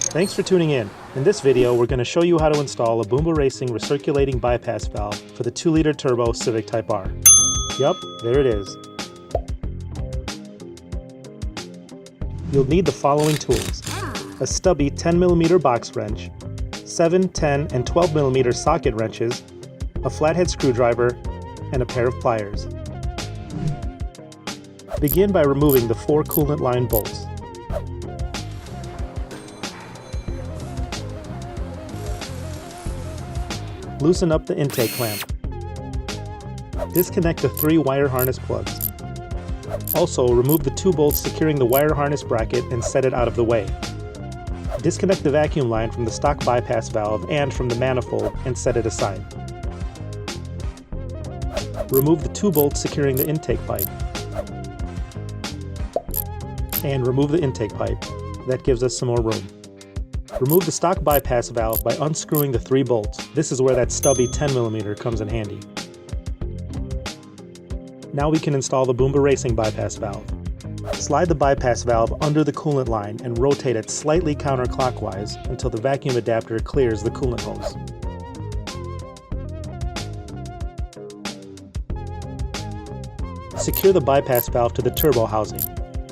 Thanks for tuning in. In this video, we're going to show you how to install a Boomba Racing recirculating bypass valve for the 2-liter turbo Civic Type-R. Yup, there it is. You'll need the following tools: a stubby 10mm box wrench, 7, 10, and 12mm socket wrenches, a flathead screwdriver, and a pair of pliers. Begin by removing the 4 coolant line bolts. Loosen up the intake clamp. Disconnect the 3 wire harness plugs. Also, remove the 2 bolts securing the wire harness bracket and set it out of the way. Disconnect the vacuum line from the stock bypass valve and from the manifold and set it aside. Remove the 2 bolts securing the intake pipe. And remove the intake pipe. That gives us some more room. Remove the stock bypass valve by unscrewing the 3 bolts. This is where that stubby 10mm comes in handy. Now we can install the Boomba Racing bypass valve. Slide the bypass valve under the coolant line and rotate it slightly counterclockwise until the vacuum adapter clears the coolant hose. Secure the bypass valve to the turbo housing.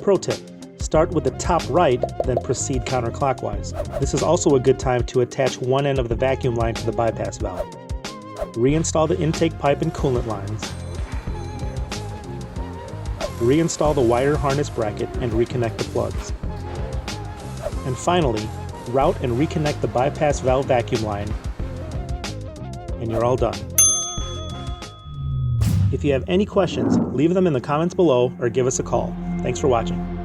Pro tip: start with the top right, then proceed counterclockwise. This is also a good time to attach one end of the vacuum line to the bypass valve. Reinstall the intake pipe and coolant lines. Reinstall the wire harness bracket and reconnect the plugs. And finally, route and reconnect the bypass valve vacuum line, and you're all done. If you have any questions, leave them in the comments below or give us a call. Thanks for watching.